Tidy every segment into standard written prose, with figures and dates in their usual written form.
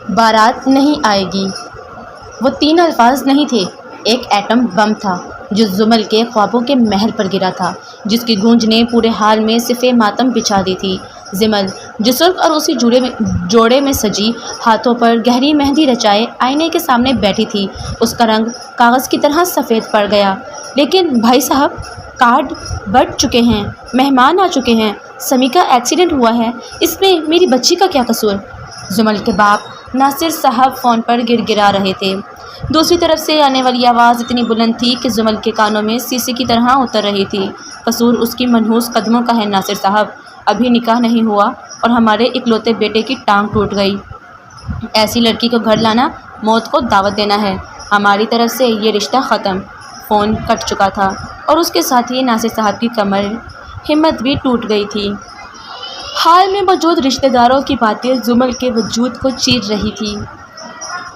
بارات نہیں آئے گی، وہ 3 الفاظ نہیں تھے، ایک ایٹم بم تھا جو زمل کے خوابوں کے محل پر گرا تھا، جس کی گونج نے پورے حال میں صفِ ماتم بچھا دی تھی۔ زمل جو سرخ اور اسی جوڑے میں سجی، ہاتھوں پر گہری مہندی رچائے آئینے کے سامنے بیٹھی تھی، اس کا رنگ کاغذ کی طرح سفید پڑ گیا۔ لیکن بھائی صاحب، کارڈ بٹ چکے ہیں، مہمان آ چکے ہیں، سمی کا ایکسیڈنٹ ہوا ہے، اس میں میری بچی کا کیا قصور؟ زمل کے باپ ناصر صاحب فون پر گر گرا رہے تھے۔ دوسری طرف سے آنے والی آواز اتنی بلند تھی کہ زمل کے کانوں میں سیسے کی طرح اتر رہی تھی۔ قصور اس کی منحوس قدموں کا ہے ناصر صاحب، ابھی نکاح نہیں ہوا اور ہمارے اکلوتے بیٹے کی ٹانگ ٹوٹ گئی۔ ایسی لڑکی کو گھر لانا موت کو دعوت دینا ہے، ہماری طرف سے یہ رشتہ ختم۔ فون کٹ چکا تھا اور اس کے ساتھ ہی ناصر صاحب کی کمر ہمت بھی ٹوٹ گئی تھی۔ حال میں موجود رشتہ داروں کی باتیں زمل کے وجود کو چیر رہی تھی۔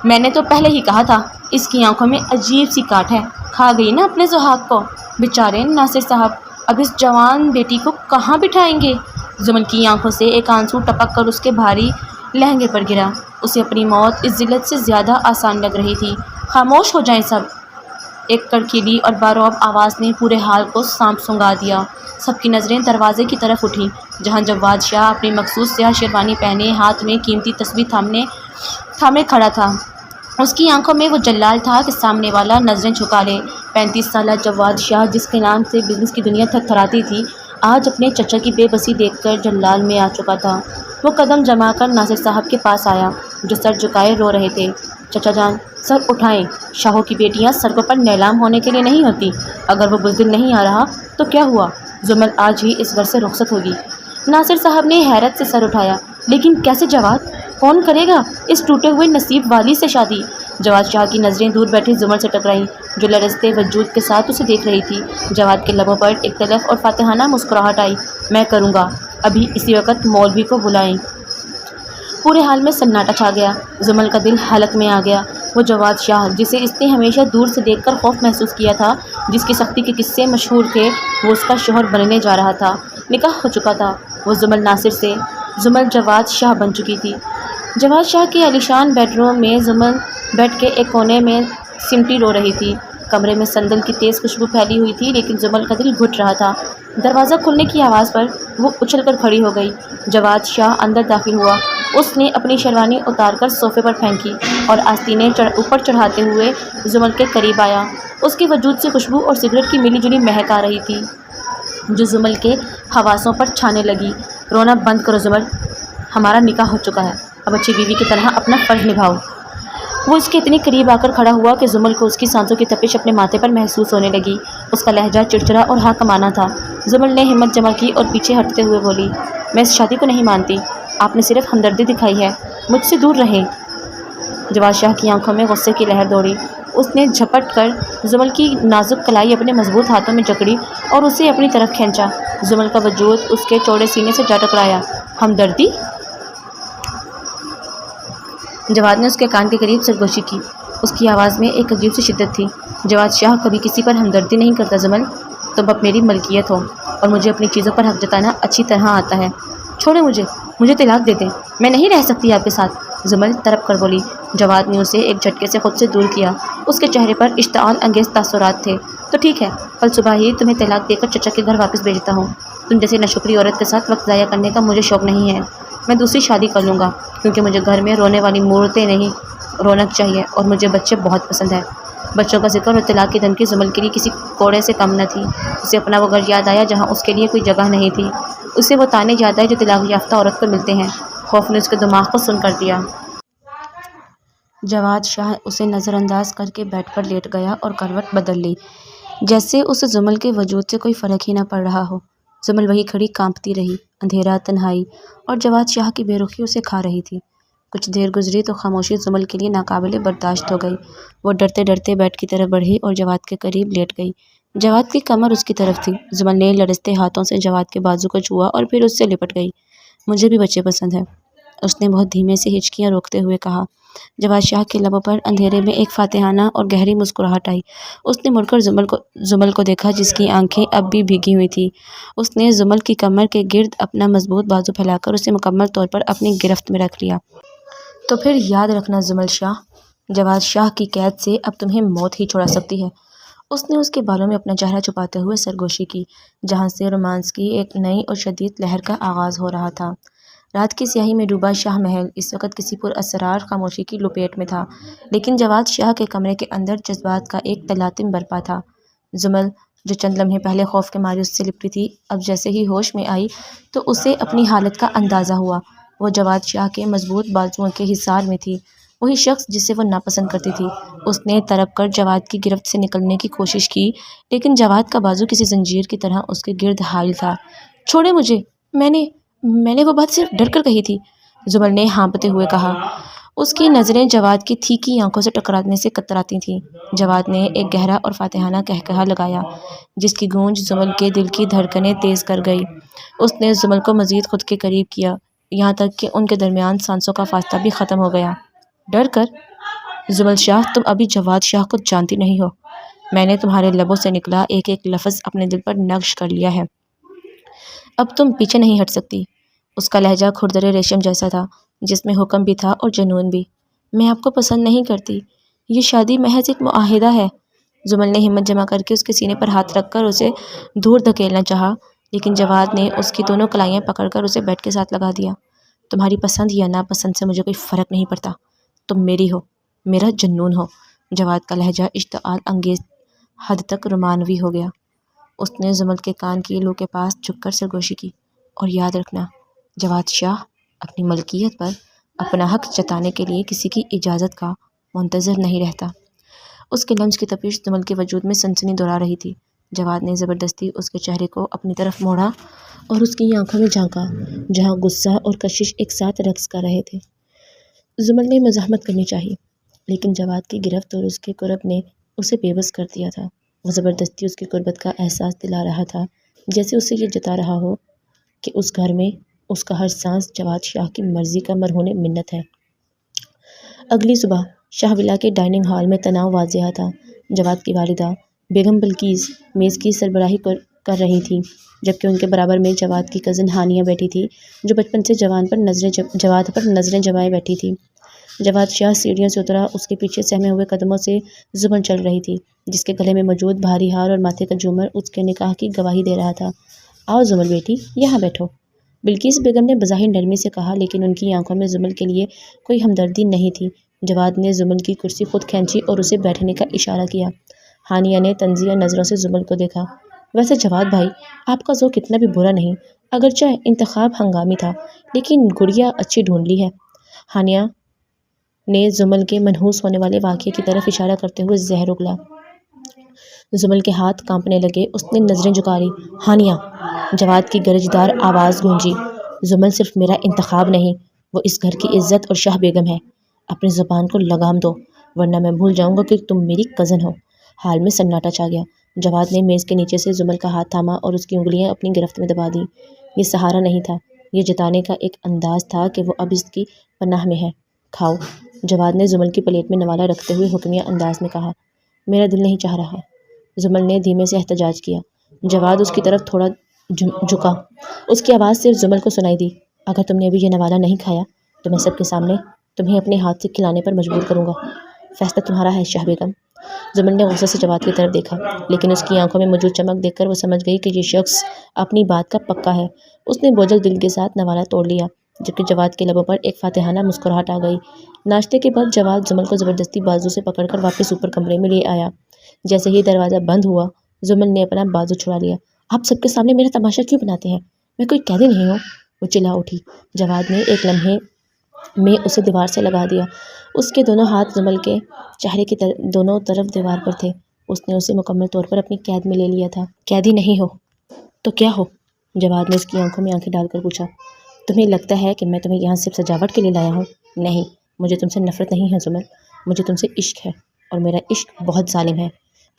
میں نے تو پہلے ہی کہا تھا، اس کی آنکھوں میں عجیب سی کاٹ ہے، کھا گئی نا اپنے سہاگ کو۔ بیچارے ناصر صاحب اب اس جوان بیٹی کو کہاں بٹھائیں گے؟ زمل کی آنکھوں سے ایک آنسو ٹپک کر اس کے بھاری لہنگے پر گرا۔ اسے اپنی موت اس ذلت سے زیادہ آسان لگ رہی تھی۔ خاموش ہو جائیں سب، ایک کڑکیلی اور بارعب آواز نے پورے حال کو سانپ سونگھا دیا۔ سب کی نظریں دروازے کی طرف اٹھیں، جہاں جواد شاہ اپنی مخصوص سیاہ شیروانی پہنے ہاتھ میں قیمتی تسبیح تھامے کھڑا تھا۔ اس کی آنکھوں میں وہ جلال تھا کہ سامنے والا نظریں جھکا لے۔ 35 سالہ جواد شاہ، جس کے نام سے بزنس کی دنیا تھر تھراتی تھی، آج اپنے چچا کی بے بسی دیکھ کر جلال میں آ چکا تھا۔ وہ قدم جما کر ناصر صاحب کے پاس آیا، جو سر جھکائے رو رہے تھے۔ چچا جان، سر اٹھائیں، شاہوں کی بیٹیاں سڑکوں پر نیلام ہونے کے لیے نہیں ہوتی۔ اگر وہ بزدل نہیں آ رہا تو کیا ہوا؟ زمل آج ہی اس گھر سے رخصت ہوگی۔ ناصر صاحب نے حیرت سے سر اٹھایا۔ لیکن کیسے جواد؟ کون کرے گا اس ٹوٹے ہوئے نصیب والی سے شادی؟ جواد شاہ کی نظریں دور بیٹھی زمل سے ٹکرائیں، جو لرزتے وجود کے ساتھ اسے دیکھ رہی تھی۔ جواد کے لبوں پر ایک تلخ اور فاتحانہ مسکراہٹ آئی۔ میں کروں گا، ابھی اسی وقت مولوی کو بلائیں۔ پورے حال میں سناٹا چھا گیا۔ زمل کا دل حلق میں آ گیا۔ وہ جواد شاہ، جسے اس نے ہمیشہ دور سے دیکھ کر خوف محسوس کیا تھا، جس کی سختی کے قصے مشہور تھے، وہ اس کا شوہر بننے جا رہا تھا۔ نکاح ہو چکا تھا۔ وہ زمل ناصر سے زمل جواد شاہ بن چکی تھی۔ جواد شاہ کے عالیشان بیڈ روم میں زمل بیڈ کے ایک کونے میں سمٹی رو رہی تھی۔ کمرے میں سندل کی تیز خوشبو پھیلی ہوئی تھی، لیکن زمل کا دل گھٹ رہا تھا۔ دروازہ کھلنے کی آواز پر وہ اچھل کر کھڑی ہو گئی۔ جواد شاہ اندر داخل ہوا۔ اس نے اپنی شیروانی اتار کر صوفے پر پھینکی اور آستینیں اوپر چڑھاتے ہوئے زمل کے قریب آیا۔ اس کے وجود سے خوشبو اور سگریٹ کی ملی جلی مہک آ رہی تھی، جو زمل کے حواسوں پر چھانے لگی۔ رونا بند کرو زمل، ہمارا نکاح ہو چکا ہے، اب اچھی بیوی کی طرح اپنا فرض نبھاؤ۔ وہ اس کے اتنی قریب آ کر کھڑا ہوا کہ زمل کو اس کی سانسوں کی تپش اپنے ماتھے پر محسوس ہونے لگی۔ اس کا لہجہ چڑچڑا اور حاکمانہ تھا۔ زمل نے ہمت جمع کی اور پیچھے ہٹتے ہوئے بولی، میں اس شادی کو نہیں مانتی، آپ نے صرف ہمدردی دکھائی ہے، مجھ سے دور رہیں۔ جواد شاہ کی آنکھوں میں غصے کی لہر دوڑی۔ اس نے جھپٹ کر زمل کی نازک کلائی اپنے مضبوط ہاتھوں میں جکڑی اور اسے اپنی طرف کھینچا۔ زمل کا وجود اس کے چوڑے سینے سے جا ٹکرایا۔ ہمدردی؟ جواد نے اس کے کان کے قریب سرگوشی کی۔ اس کی آواز میں ایک عجیب سی شدت تھی۔ جواد شاہ کبھی کسی پر ہمدردی نہیں کرتا زمل، تم اب میری ملکیت ہو اور مجھے اپنی چیزوں پر حق جتانا اچھی طرح آتا ہے۔ چھوڑیں مجھے طلاق دے دیں، میں نہیں رہ سکتی آپ کے ساتھ، زمل تڑپ کر بولی۔ جواد نے اسے ایک جھٹکے سے خود سے دور کیا۔ اس کے چہرے پر اشتعال انگیز تاثرات تھے۔ تو ٹھیک ہے، کل صبح ہی تمہیں طلاق دے کر چچا کے گھر واپس بھیجتا ہوں۔ تم جیسے ناشکری عورت کے ساتھ وقت ضائع کرنے کا مجھے شوق نہیں ہے۔ میں دوسری شادی کر لوں گا، کیونکہ مجھے گھر میں رونے والی مورتیں نہیں، رونق چاہیے، اور مجھے بچے بہت پسند ہیں۔ بچوں کا ذکر اور طلاق کی دھمکی زمل کے لیے کسی کوڑے سے کم نہ تھی۔ اسے اپنا وہ گھر یاد آیا جہاں اس کے لیے کوئی جگہ نہیں تھی۔ اسے وہ تانے یاد آئے جو طلاق یافتہ عورت کو ملتے ہیں۔ خوف نے اس کے دماغ کو سن کر دیا۔ جواد شاہ اسے نظر انداز کر کے بیڈ پر لیٹ گیا اور کروٹ بدل لی، جیسے اسے زمل کے وجود سے کوئی فرق ہی نہ پڑ رہا ہو۔ زمل وہی کھڑی کانپتی رہی۔ اندھیرا، تنہائی اور جواد شاہ کی بے رخی اسے کھا رہی تھی۔ کچھ دیر گزری تو خاموشی زمل کے لیے ناقابل برداشت ہو گئی۔ وہ ڈرتے ڈرتے بیڈ کی طرف بڑھی اور جواد کے قریب لیٹ گئی۔ جواد کی کمر اس کی طرف تھی۔ زمل نے لرزتے ہاتھوں سے جواد کے بازو کو چھوا اور پھر اس سے لپٹ گئی۔ مجھے بھی بچے پسند ہیں، اس نے بہت دھیمے سے ہچکیاں روکتے ہوئے کہا۔ جواد شاہ کے لبوں پر اندھیرے میں ایک فاتحانہ اور گہری مسکراہٹ آئی۔ اس نے مڑ کر زمل کو دیکھا، جس کی آنکھیں اب بھی بھیگی ہوئی تھیں۔ اس نے زمل کی کمر کے گرد اپنا مضبوط بازو پھیلا کر اسے مکمل طور پر اپنی گرفت میں رکھ لیا۔ تو پھر یاد رکھنا زمل شاہ، جواد شاہ کی قید سے اب تمہیں موت ہی چھڑا سکتی ہے۔ اس نے اس کے بالوں میں اپنا چہرہ چھپاتے ہوئے سرگوشی کی، جہاں سے رومانس کی ایک نئی اور شدید لہر کا آغاز ہو رہا تھا۔ رات کی سیاہی میں ڈوبا شاہ محل اس وقت کسی پراسرار خاموشی کی لپیٹ میں تھا، لیکن جواد شاہ کے کمرے کے اندر جذبات کا ایک تلاطم برپا تھا۔ زمل، جو چند لمحے پہلے خوف کے مارے اس سے لپٹی تھی، اب جیسے ہی ہوش میں آئی تو اسے اپنی حالت کا اندازہ ہوا۔ وہ جواد شاہ کے مضبوط بازوؤں کے حصار میں تھی، وہی شخص جسے وہ ناپسند کرتی تھی۔ اس نے تڑپ کر جواد کی گرفت سے نکلنے کی کوشش کی، لیکن جواد کا بازو کسی زنجیر کی طرح اس کے گرد حائل تھا۔ چھوڑیں مجھے، میں نے وہ بات صرف ڈر کر کہی تھی، زمل نے ہانپتے ہوئے کہا۔ اس کی نظریں جواد کی تھیکی آنکھوں سے ٹکرانے سے کتراتی تھیں۔ جواد نے ایک گہرا اور فاتحانہ قہقہہ لگایا، جس کی گونج زمل کے دل کی دھڑکنیں تیز کر گئی۔ اس نے زمل کو مزید خود کے قریب کیا، یہاں تک کہ ان کے درمیان سانسوں کا فاصلہ بھی ختم ہو گیا۔ ڈر کر؟ زمل شاہ، تم ابھی جواد شاہ کو جانتی نہیں ہو۔ میں نے تمہارے لبوں سے نکلا ایک ایک لفظ اپنے دل پر نقش کر لیا ہے۔ اب تم پیچھے نہیں ہٹ سکتی۔ اس کا لہجہ کھردرے ریشم جیسا تھا، جس میں حکم بھی تھا اور جنون بھی۔ میں آپ کو پسند نہیں کرتی، یہ شادی محض ایک معاہدہ ہے۔ زمل نے ہمت جمع کر کے اس کے سینے پر ہاتھ رکھ کر اسے دور دھکیلنا چاہا، لیکن جواد نے اس کی دونوں کلائیاں پکڑ کر اسے بیڈ کے ساتھ لگا دیا۔ تمہاری پسند یا ناپسند سے مجھے کوئی فرق نہیں پڑتا، تم میری ہو، میرا جنون ہو۔ جواد کا لہجہ اشتعال انگیز حد تک رومانوی ہو گیا۔ اس نے زمل کے کان کی لو کے پاس جھک کر سرگوشی کی، اور یاد رکھنا، جواد شاہ اپنی ملکیت پر اپنا حق جتانے کے لیے کسی کی اجازت کا منتظر نہیں رہتا۔ اس کے لمس کی تپش زمل کے وجود میں سنسنی دوڑا رہی تھی۔ جواد نے زبردستی اس کے چہرے کو اپنی طرف موڑا اور اس کی آنکھوں میں جھانکا، جہاں غصہ اور کشش ایک ساتھ رقص کر رہے تھے۔ زمل نے مزاحمت کرنی چاہی، لیکن جواد کی گرفت اور اس کے قرب نے اسے بے بس کر دیا تھا۔ وہ زبردستی اس کی قربت کا احساس دلا رہا تھا، جیسے اسے یہ جتا رہا ہو کہ اس گھر میں اس کا ہر سانس جواد شاہ کی مرضی کا مرہون منت ہے۔ اگلی صبح شاہ ولا کے ڈائننگ ہال میں تناؤ واضح تھا۔ جواد کی والدہ بیگم بلقیس میز کی سربراہی کر رہی تھی، جبکہ ان کے برابر میں جواد کی کزن ہانیہ بیٹھی تھی، جو بچپن سے جواد پر نظریں جمائے بیٹھی تھی۔ جواد شاہ سیڑھیوں سے اترا، اس کے پیچھے سہمے ہوئے قدموں سے زمل چل رہی تھی، جس کے گلے میں موجود بھاری ہار اور ماتھے کا جھومر اس کے نکاح کی گواہی دے رہا تھا۔ آؤ زمل بیٹی، یہاں بیٹھو، بلقیس بیگم نے بظاہر نرمی سے کہا، لیکن ان کی آنکھوں میں زمل کے لیے کوئی ہمدردی نہیں تھی۔ جواد نے زمل کی کرسی خود کھینچی اور اسے بیٹھنے کا اشارہ کیا۔ ہانیہ نے طنزیہ نظروں سے زمل کو دیکھا۔ ویسے جواد بھائی، آپ کا ذوق اتنا بھی برا نہیں، اگرچہ انتخاب ہنگامی تھا، لیکن گڑیا اچھی ڈھونڈ لی ہے۔ ہانیہ نے زمل کے منحوس ہونے والے واقعے کی طرف اشارہ کرتے ہوئے زہر اگلا۔ زمل کے ہاتھ کانپنے لگے، اس نے نظریں جھکاری۔ ہانیہ! جواد کی گرجدار آواز گونجی۔ زمل صرف میرا انتخاب نہیں، وہ اس گھر کی عزت اور شاہ بیگم ہے۔ اپنی زبان کو لگام دو، ورنہ میں بھول جاؤں گا کہ تم میری کزن ہو۔ حال میں سناٹا چھا گیا۔ جواد نے میز کے نیچے سے زمل کا ہاتھ تھاما اور اس کی انگلیاں اپنی گرفت میں دبا دیں۔ یہ سہارا نہیں تھا، یہ جتانے کا ایک انداز تھا کہ وہ اب اس کی پناہ میں ہے۔ کھاؤ، جواد نے زمل کی پلیٹ میں نوالا رکھتے ہوئے حکمیہ انداز میں کہا۔ میرا دل نہیں چاہ رہا، زمل نے دھیمے سے احتجاج کیا۔ جواد اس کی طرف تھوڑا جھکا، اس کی آواز صرف زمل کو سنائی دی۔ اگر تم نے ابھی یہ نوالا نہیں کھایا تو میں سب کے سامنے تمہیں اپنے ہاتھ سے کھلانے پر مجبور کروں گا۔ فیصلہ تمہارا ہے شاہ بیگم۔ زمل نے غصے سے جواد کی طرف دیکھا، لیکن اس کی آنکھوں میں موجود چمک دیکھ کر وہ سمجھ گئی کہ یہ شخص اپنی بات کا پکا ہے۔ اس نے بوجھل دل کے ساتھ نوالا توڑ لیا، جبکہ جواد کے لبوں پر ایک فاتحانہ مسکراہٹ آ گئی۔ ناشتے کے بعد جواد زمل کو زبردستی بازو سے پکڑ کر واپس اوپر کمرے میں لے آیا۔ جیسے ہی دروازہ بند ہوا، زمل نے اپنا بازو چھڑا لیا۔ آپ سب کے سامنے میرا تماشا کیوں بناتے ہیں؟ میں کوئی قیدی نہیں ہوں، وہ چلا اٹھی۔ جواد نے ایک لمحے میں اسے دیوار سے لگا دیا۔ اس کے دونوں ہاتھ زمل کے چہرے کی دونوں طرف دیوار پر تھے۔ اس نے اسے مکمل طور پر اپنی قید میں لے لیا تھا۔ قیدی نہیں ہو تو کیا ہو؟ جواد نے اس کی آنکھوں میں آنکھیں ڈال کر پوچھا۔ تمہیں لگتا ہے کہ میں تمہیں یہاں صرف سجاوٹ کے لیے لایا ہوں؟ نہیں، مجھے تم سے نفرت نہیں ہے زمل، مجھے تم سے عشق ہے، اور میرا عشق بہت ظالم ہے۔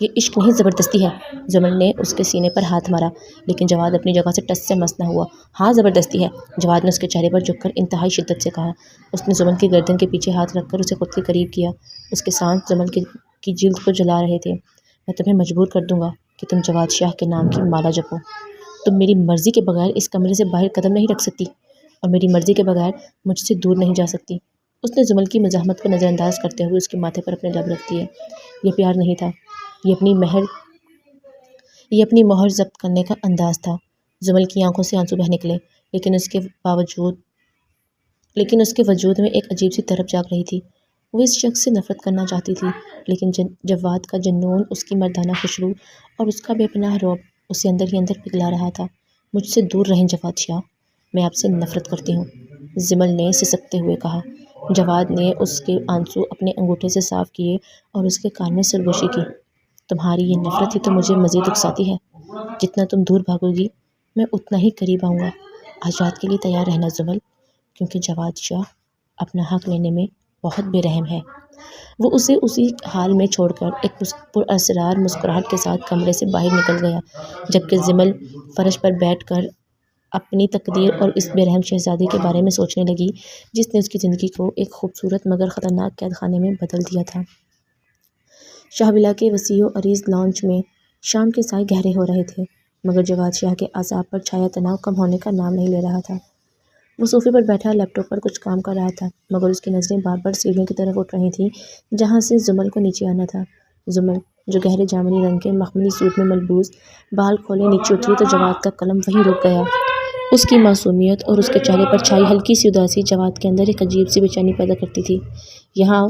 یہ عشق نہیں، زبردستی ہے۔ زمل نے اس کے سینے پر ہاتھ مارا، لیکن جواد اپنی جگہ سے ٹس سے مس نہ ہوا۔ ہاں، زبردستی ہے، جواد نے اس کے چہرے پر جھک کر انتہائی شدت سے کہا۔ اس نے زمل کی گردن کے پیچھے ہاتھ رکھ کر اسے خود کے قریب کیا۔ اس کے سانس زمل کی جلد کو جلا رہے تھے۔ میں تمہیں مجبور کر دوں گا کہ تم جواد شاہ کے نام کی مالا جپو۔ تم میری مرضی کے بغیر اس کمرے سے باہر قدم نہیں رکھ سکتی، اور میری مرضی کے بغیر مجھ سے دور نہیں جا سکتی۔ اس نے زمل کی مزاحمت کو نظر انداز کرتے ہوئے اس کے ماتھے پر اپنے لب رکھ دیے۔ یہ پیار نہیں تھا، یہ اپنی مہر ضبط کرنے کا انداز تھا۔ زمل کی آنکھوں سے آنسو بہہ نکلے، لیکن اس کے وجود میں ایک عجیب سی طرب جاگ رہی تھی۔ وہ اس شخص سے نفرت کرنا چاہتی تھی، لیکن جواد کا جنون، اس کی مردانہ خوشبو اور اس کا بے پناہ رعب اسے اندر ہی اندر پگھلا رہا تھا۔ مجھ سے دور رہیں جواد شاہ، میں آپ سے نفرت کرتی ہوں، زمل نے سسکتے ہوئے کہا۔ جواد نے اس کے آنسو اپنے انگوٹھے سے صاف کیے اور اس کے کان میں سرگوشی کی۔ تمہاری یہ نفرت ہی تو مجھے مزید اکساتی ہے۔ جتنا تم دور بھاگو گی، میں اتنا ہی قریب آؤں گا۔ آج رات کے لیے تیار رہنا زمل، کیونکہ جواد شاہ اپنا حق لینے میں بہت بے رحم ہے۔ وہ اسے اسی حال میں چھوڑ کر ایک پراسرار مسکراہٹ کے ساتھ کمرے سے باہر نکل گیا، جبکہ زمل فرش پر بیٹھ کر اپنی تقدیر اور اس بے رحم شہزادے کے بارے میں سوچنے لگی جس نے اس کی زندگی کو ایک خوبصورت مگر خطرناک قید خانے میں بدل دیا تھا۔ شاہ ولا کے وسیع و عریض لانچ میں شام کے سائے گہرے ہو رہے تھے، مگر جواد شاہ کے اعصاب پر چھایا تناؤ کم ہونے کا نام نہیں لے رہا تھا۔ وہ صوفے پر بیٹھا لیپ ٹاپ پر کچھ کام کر رہا تھا، مگر اس کی نظریں بار بار سیڑھیوں کی طرف اٹھ رہی تھیں جہاں سے زمل کو نیچے آنا تھا۔ زمل، جو گہرے جامنی رنگ کے مخملی سوٹ میں ملبوس، بال کھولے نیچے اتری تو جواد کا قلم وہیں رک گیا۔ اس کی معصومیت اور اس کے چہرے پر چھائی ہلکی سی اداسی جواد کے اندر ایک عجیب سی بے چینی پیدا کرتی تھی۔ یہاں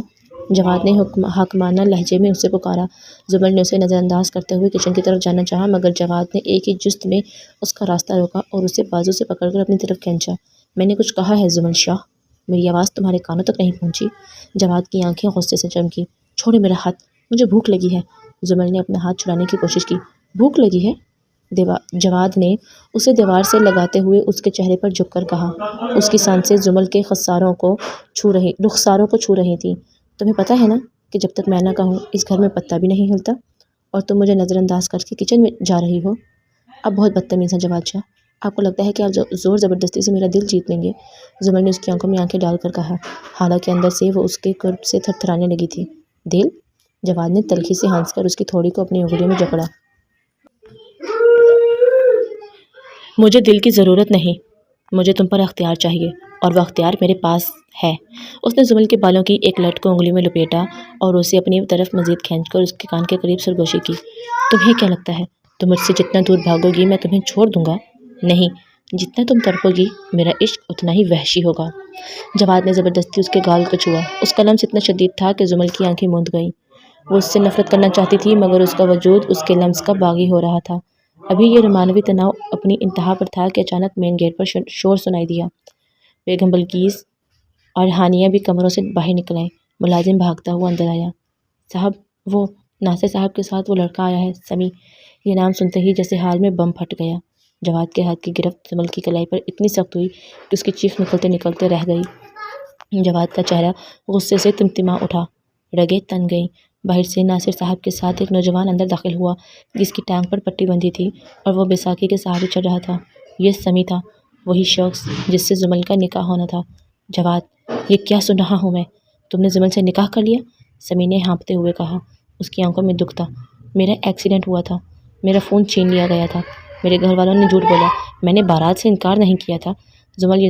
جواد نے حاکمانہ لہجے میں اسے پکارا۔ زمل نے اسے نظر انداز کرتے ہوئے کچن کی طرف جانا چاہا، مگر جواد نے ایک ہی جست میں اس کا راستہ روکا اور اسے بازو سے پکڑ کر اپنی طرف کھینچا۔ میں نے کچھ کہا ہے زمل شاہ، میری آواز تمہارے کانوں تک نہیں پہنچی؟ جواد کی آنکھیں غصے سے چمکی۔ چھوڑے میرا ہاتھ، مجھے بھوک لگی ہے۔ زمل نے اپنا ہاتھ چھڑانے کی کوشش کی۔ بھوک لگی ہے؟ جواد نے اسے دیوار سے لگاتے ہوئے اس کے چہرے پر جھک کر کہا۔ اس کی سانسیں زمل کے رخساروں کو چھو رہی تھیں۔ تمہیں پتہ ہے نا کہ جب تک میں نہ کہوں اس گھر میں پتا بھی نہیں ہلتا، اور تم مجھے نظر انداز کر کے کچن میں جا رہی ہو۔ اب بہت بدتمیز ہے جواد شاہ، آپ کو لگتا ہے کہ آپ زور زبردستی سے میرا دل جیت لیں گے؟ زمل نے اس کی آنکھوں میں آنکھیں ڈال کر کہا، حالانکہ اندر سے وہ اس کے قرب سے تھر تھرانے لگی تھی۔ دل؟ جواد نے تلخی سے ہنس کر اس کی تھوڑی کو اپنی انگلیوں میں جکڑا۔ مجھے دل کی ضرورت نہیں، مجھے تم پر اختیار چاہیے، اور وہ اختیار میرے پاس ہے۔ اس نے زمل کے بالوں کی ایک لٹ کو انگلی میں لپیٹا اور اسے اپنی طرف مزید کھینچ کر اس کے کان کے قریب سرگوشی کی۔ تمہیں کیا لگتا ہے تم مجھ سے جتنا دور بھاگو گی میں تمہیں چھوڑ دوں گا؟ نہیں، جتنا تم تڑپو گی میرا عشق اتنا ہی وحشی ہوگا۔ جواد نے زبردستی اس کے گال کو چھوا۔ اس کا لمس اتنا شدید تھا کہ زمل کی آنکھیں موند گئیں۔ وہ اس سے نفرت کرنا چاہتی تھی، مگر اس کا وجود اس کے لمس کا باغی ہو رہا تھا۔ ابھی یہ رومانوی تناؤ اپنی انتہا پر تھا کہ اچانک مین گیٹ پر شور سنائی دیا۔ بیگم بلقیس اور ہانیہ بھی کمروں سے باہر نکل آئیں۔ ملازم بھاگتا ہوا اندر آیا۔ صاحب، وہ ناصر صاحب کے ساتھ وہ لڑکا آیا ہے، سمیع۔ یہ نام سنتے ہی جیسے حال میں بم پھٹ گیا۔ جواد کے ہاتھ کی گرفت زمل کی کلائی پر اتنی سخت ہوئی کہ اس کی چیخ نکلتے نکلتے رہ گئی۔ جواد کا چہرہ غصے سے تمتما اٹھا، رگیں تن گئیں۔ باہر سے ناصر صاحب کے ساتھ ایک نوجوان اندر داخل ہوا جس کی ٹانگ پر پٹی بندھی تھی اور وہ بیساکھی کے سہارے چل رہا تھا۔ یہ سمیع تھا، وہی شخص جس سے زمل کا نکاح ہونا تھا۔ جواد، یہ کیا سن رہا ہوں میں؟ تم نے زمل سے نکاح کر لیا؟ سمیع نے ہانپتے ہوئے کہا۔ اس کی آنکھوں میں دکھ تھا۔ میرا ایکسیڈنٹ ہوا تھا، میرا فون چھین لیا گیا تھا، میرے گھر والوں نے جھوٹ بولا، میں نے بارات سے انکار نہیں کیا تھا۔ زمل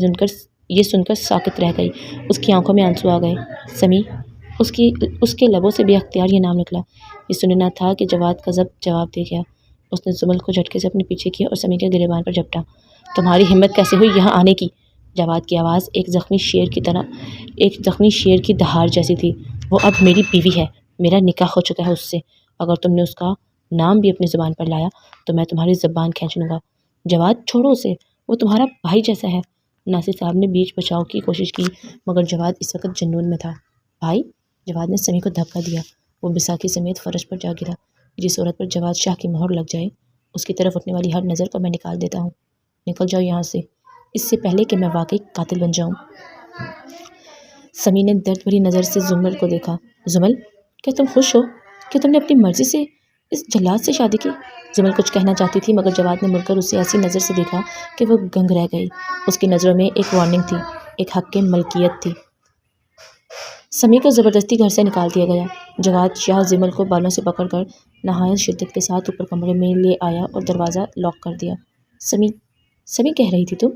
یہ سن کر ساکت رہ گئی۔ اس کی آنکھوں میں آنسو آ گئے۔ سمیع، اس کے لبوں سے بے اختیار یہ نام نکلا۔ یہ سننا تھا کہ جواد کا ضبط جواب دے گیا۔ اس نے زمل کو جھٹکے سے اپنے پیچھے کیا اور سمیع کے گریبان پر جھپٹا۔ تمہاری ہمت کیسے ہوئی یہاں آنے کی؟ جواد کی آواز ایک زخمی شیر کی دہار جیسی تھی۔ وہ اب میری بیوی ہے، میرا نکاح ہو چکا ہے اس سے۔ اگر تم نے اس کا نام بھی اپنی زبان پر لایا تو میں تمہاری زبان کھینچ لوں گا۔ جواد، چھوڑو اسے، وہ تمہارا بھائی جیسا ہے۔ ناصر صاحب نے بیچ بچاؤ کی کوشش کی، مگر جواد اس وقت جنون میں تھا۔ بھائی؟ جواد نے سمیع کو دھکا دیا۔ وہ بیساکھی سمیت فرش پر جا گرا۔ جس عورت پر جواد شاہ کی مہر لگ جائے اس کی طرف اٹھنے والی ہر نظر کو میں نکال دیتا ہوں۔ نکل جاؤ یہاں سے، اس سے پہلے کہ میں واقعی قاتل بن جاؤں۔ سمیع نے درد بھری نظر سے زمل کو دیکھا۔ زمل، کیا تم خوش ہو کہ تم نے اپنی مرضی سے اس جلاد سے شادی کی؟ زمل کچھ کہنا چاہتی تھی، مگر جواد نے مڑ کر اسے ایسی نظر سے دیکھا کہ وہ گنگ رہ گئی۔ اس کی نظروں میں ایک وارننگ تھی، ایک حق کے ملکیت تھی۔ سمیع کو زبردستی گھر سے نکال دیا گیا۔ جواد شاہ زمل کو بالوں سے پکڑ کر نہایت شدت کے ساتھ اوپر کمرے میں لے آیا اور دروازہ لاک کر دیا۔ سمیع کہہ رہی تھی تم؟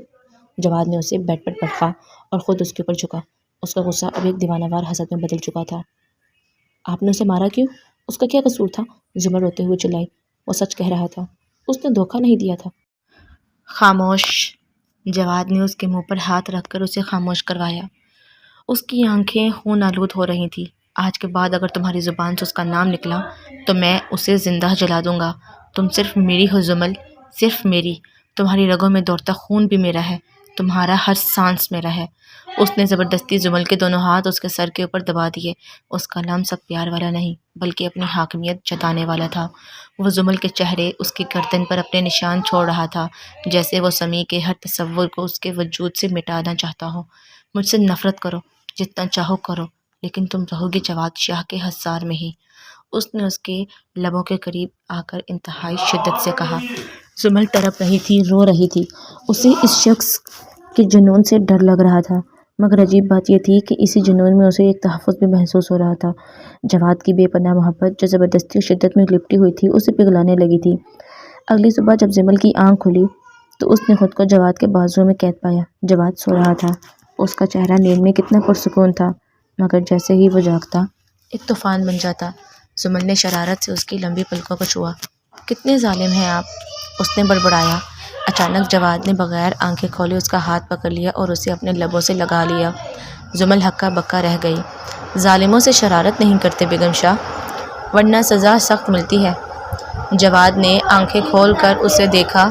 جواد نے اسے بیڈ پر پٹخا اور خود اس کے اوپر جھکا۔ اس کا غصہ اب ایک دیوانہ وار حسد میں بدل چکا تھا۔ آپ نے اسے مارا کیوں؟ اس کا کیا قصور تھا؟ زمل روتے ہوئے چلائی۔ وہ سچ کہہ رہا تھا، اس نے دھوکہ نہیں دیا تھا۔ خاموش۔ جواد نے اس کے منہ پر ہاتھ رکھ کر اسے خاموش کروایا۔ اس کی آنکھیں خون آلود ہو رہی تھی۔ آج کے بعد اگر تمہاری زبان سے اس کا نام نکلا تو میں اسے زندہ جلا دوں گا۔ تم صرف میری ہو زمل، صرف میری۔ تمہاری رگوں میں دوڑتا خون بھی میرا ہے، تمہارا ہر سانس میرا ہے۔ اس نے زبردستی زمل کے دونوں ہاتھ اس کے سر کے اوپر دبا دیے۔ اس کا لمس اب پیار والا نہیں بلکہ اپنی حاکمیت جتانے والا تھا۔ وہ زمل کے چہرے، اس کی گردن پر اپنے نشان چھوڑ رہا تھا، جیسے وہ سمیع کے ہر تصور کو اس کے وجود سے مٹانا چاہتا ہو۔ مجھ سے نفرت کرو، جتنا چاہو کرو، لیکن تم رہو گے جواد شاہ کے حصار میں ہی۔ اس نے اس کے لبوں کے قریب آ کر انتہائی شدت سے کہا۔ زمل تڑپ رہی تھی، رو رہی تھی۔ اسے اس شخص کے جنون سے ڈر لگ رہا تھا، مگر عجیب بات یہ تھی کہ اسی جنون میں اسے ایک تحفظ بھی محسوس ہو رہا تھا۔ جواد کی بے پناہ محبت جو زبردستی اور شدت میں لپٹی ہوئی تھی اسے پگھلانے لگی تھی۔ اگلی صبح جب زمل کی آنکھ کھلی تو اس نے خود کو جواد کے بازوؤں میں قید پایا۔ جواد سو رہا تھا، اس کا چہرہ نیند میں کتنا پرسکون تھا، مگر جیسے ہی وہ جاگتا ایک طوفان بن جاتا۔ زمل نے شرارت سے اس کی لمبی پلکوں کو چھوا۔ کتنے ظالم ہیں آپ، اس نے بڑبڑایا۔ اچانک جواد نے بغیر آنکھیں کھولے اس کا ہاتھ پکڑ لیا اور اسے اپنے لبوں سے لگا لیا۔ زمل ہکا بکا رہ گئی۔ ظالموں سے شرارت نہیں کرتے بیگم شاہ، ورنہ سزا سخت ملتی ہے۔ جواد نے آنکھیں کھول کر اسے دیکھا۔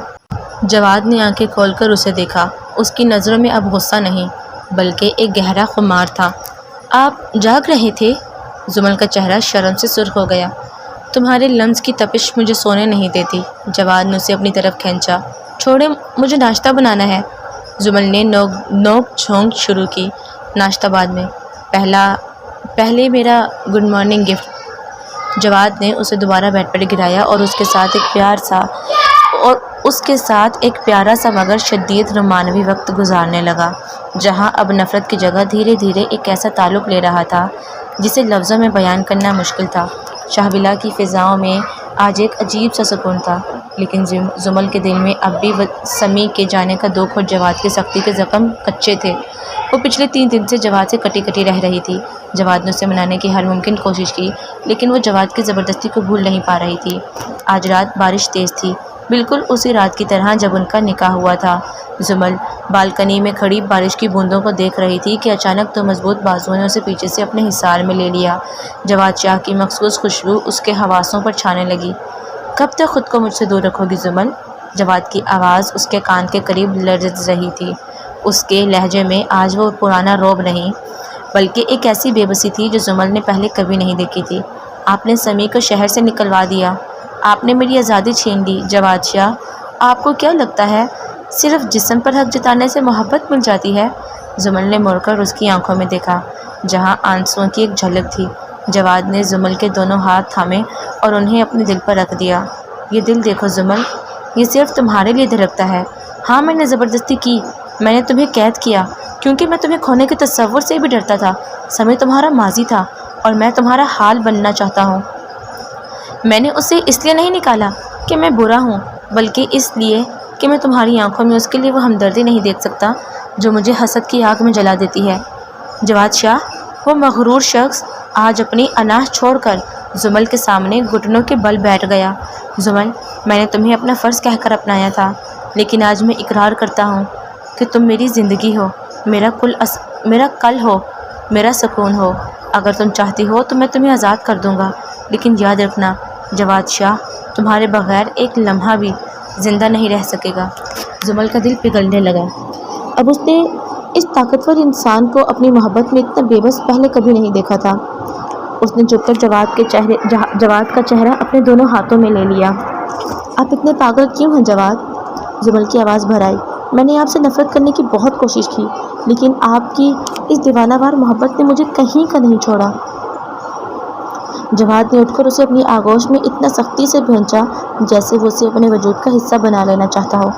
اس کی نظروں میں اب غصہ نہیں بلکہ ایک گہرا خمار تھا۔ آپ جاگ رہے تھے؟ زمل کا چہرہ شرم سے سرخ ہو گیا۔ تمہارے لمس کی تپش مجھے سونے نہیں دیتی۔ جواد نے اسے اپنی طرف کھینچا۔ چھوڑے، مجھے ناشتہ بنانا ہے۔ زمل نے نوک جھونک شروع کی۔ ناشتہ بعد میں، پہلے میرا گڈ مارننگ گفٹ۔ جواد نے اسے دوبارہ بیڈ پر گرایا اور اس کے ساتھ ایک پیارا سا مگر شدید رومانوی وقت گزارنے لگا، جہاں اب نفرت کی جگہ دھیرے دھیرے ایک ایسا تعلق لے رہا تھا جسے لفظوں میں بیان کرنا مشکل تھا۔ شاہبلا کی فضاؤں میں آج ایک عجیب سا سکون تھا، لیکن زمل کے دل میں اب بھی سمیع کے جانے کا دکھ اور جواد کی سختی کے زخم کچے تھے۔ وہ پچھلے 3 دن سے جواد سے کٹی کٹی رہ رہی تھی۔ جواد نے اسے منانے کی ہر ممکن کوشش کی، لیکن وہ جواد کی زبردستی کو بھول نہیں پا رہی تھی۔ آج رات بارش تیز تھی، بالکل اسی رات کی طرح جب ان کا نکاح ہوا تھا۔ زمل بالکنی میں کھڑی بارش کی بوندوں کو دیکھ رہی تھی کہ اچانک 2 مضبوط بازوؤں نے اسے پیچھے سے اپنے حصار میں لے لیا۔ جواد شاہ کی مخصوص خوشبو اس کے حواسوں پر چھانے لگی۔ کب تک خود کو مجھ سے دور رکھو گی زمل؟ جواد کی آواز اس کے کان کے قریب لرز رہی تھی۔ اس کے لہجے میں آج وہ پرانا رعب نہیں بلکہ ایک ایسی بے بسی تھی جو زمل نے پہلے کبھی نہیں دیکھی تھی۔ آپ نے سمیع کو شہر سے نکلوا دیا، آپ نے میری آزادی چھین لی۔ جواد شاہ، آپ کو کیا لگتا ہے صرف جسم پر حق جتانے سے محبت مل جاتی ہے؟ زمل نے مڑ کر اس کی آنکھوں میں دیکھا، جہاں آنسوؤں کی ایک جھلک تھی۔ جواد نے زمل کے دونوں ہاتھ تھامے اور انہیں اپنے دل پر رکھ دیا۔ یہ دل دیکھو زمل، یہ صرف تمہارے لیے دھڑکتا ہے۔ ہاں، میں نے زبردستی کی، میں نے تمہیں قید کیا کیونکہ میں تمہیں کھونے کے تصور سے بھی ڈرتا تھا۔ سمیع تمہارا ماضی تھا اور میں تمہارا حال بننا چاہتا ہوں۔ میں نے اسے اس لیے نہیں نکالا کہ میں برا ہوں بلکہ اس لیے کہ میں تمہاری آنکھوں میں اس کے لیے وہ ہمدردی نہیں دیکھ سکتا جو مجھے حسد کی آگ میں جلا دیتی ہے۔ جواد شاہ، وہ مغرور شخص آج اپنی انا چھوڑ کر زمل کے سامنے گھٹنوں کے بل بیٹھ گیا۔ زمل، میں نے تمہیں اپنا فرض کہہ کر اپنایا تھا، لیکن آج میں اقرار کرتا ہوں کہ تم میری زندگی ہو، میرا کل ہو، میرا سکون ہو۔ اگر تم چاہتی ہو تو میں تمہیں آزاد کر دوں گا، لیکن یاد رکھنا جواد شاہ، تمہارے بغیر ایک لمحہ بھی زندہ نہیں رہ سکے گا۔ زمل کا دل پگھلنے لگا۔ اب اس نے اس طاقتور انسان کو اپنی محبت میں اتنا بے بس پہلے کبھی نہیں دیکھا تھا۔ اس نے جھک کر جواد کا چہرہ اپنے دونوں ہاتھوں میں لے لیا۔ آپ اتنے پاگل کیوں ہیں جواد؟ زمل کی آواز بھر آئی۔ میں نے آپ سے نفرت کرنے کی بہت کوشش کی، لیکن آپ کی اس دیوانہ وار محبت نے مجھے کہیں کا نہیں چھوڑا۔ جواد نے اٹھ کر اسے اپنی آغوش میں اتنا سختی سے بھینچا جیسے وہ اسے اپنے وجود کا حصہ بنا لینا چاہتا ہو۔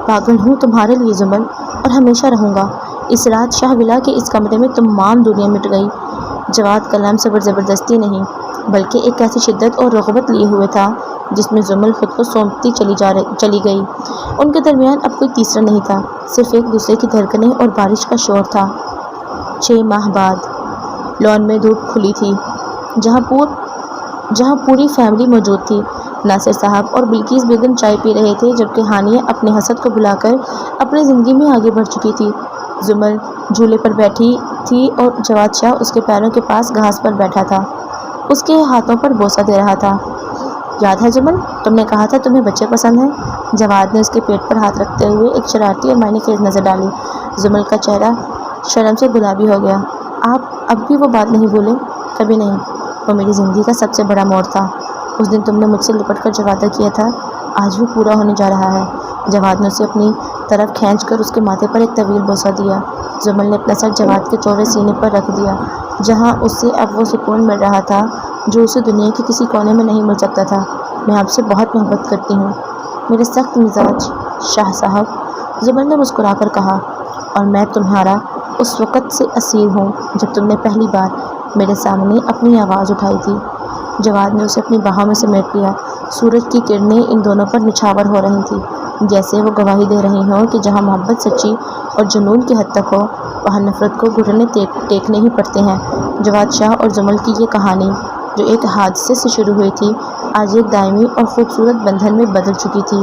پاگل ہوں تمہارے لیے زمل، اور ہمیشہ رہوں گا۔ اس رات شاہ ولا کے اس کمرے میں تمام دنیا مٹ گئی۔ جواد کا لمس زبردستی نہیں بلکہ ایک ایسی شدت اور رغبت لیے ہوئے تھا جس میں زمل خود کو سونپتی چلی گئی۔ ان کے درمیان اب کوئی تیسرا نہیں تھا، صرف ایک دوسرے کی دھڑکنیں اور بارش کا شور تھا۔ 6 ماہ بعد لان میں دھوپ کھلی تھی، جہاں پوری فیملی موجود تھی۔ ناصر صاحب اور بلقیس بیگم چائے پی رہے تھے، جبکہ ہانیہ اپنے حسد کو بھلا کر اپنی زندگی میں آگے بڑھ چکی تھی۔ زمل جھولے پر بیٹھی تھی اور جواد شاہ اس کے پیروں کے پاس گھاس پر بیٹھا تھا، اس کے ہاتھوں پر بوسہ دے رہا تھا۔ یاد ہے زمل، تم نے کہا تھا تمہیں بچے پسند ہیں؟ جواد نے اس کے پیٹ پر ہاتھ رکھتے ہوئے ایک شرارتی اور معنی خیز نظر ڈالی۔ زمل کا چہرہ شرم سے گلابی ہو گیا۔ آپ اب بھی وہ بات نہیں بھولے؟ کبھی نہیں، وہ میری زندگی کا سب سے بڑا موڑ تھا۔ اس دن تم نے مجھ سے لپٹ کر جو وعدہ کیا تھا، آج بھی پورا ہونے جا رہا ہے۔ جواد نے اسے اپنی طرف کھینچ کر اس کے ماتھے پر ایک طویل بوسہ دیا۔ زمل نے اپنا سر جواد کے چوڑے سینے پر رکھ دیا، جہاں اس سے اب وہ سکون مل رہا تھا جو اسے دنیا کے کسی کونے میں نہیں مل سکتا تھا۔ میں آپ سے بہت محبت کرتی ہوں، میرے سخت مزاج شاہ صاحب، زمل نے مسکرا کر کہا، اور میں تمہارا اس وقت سے اسیر ہوں جب تم نے پہلی بار میرے سامنے اپنی آواز اٹھائی تھی۔ جواد نے اسے اپنی باہوں میں سمیٹ لیا۔ سورج کی کرنیں ان دونوں پر نچھاور ہو رہی تھیں، جیسے وہ گواہی دے رہی ہوں کہ جہاں محبت سچی اور جنون کی حد تک ہو، وہاں نفرت کو گھٹنے ٹیکنے ہی پڑتے ہیں۔ جواد شاہ اور زمل کی یہ کہانی، جو ایک حادثے سے شروع ہوئی تھی، آج ایک دائمی اور خوبصورت بندھن میں بدل چکی تھی۔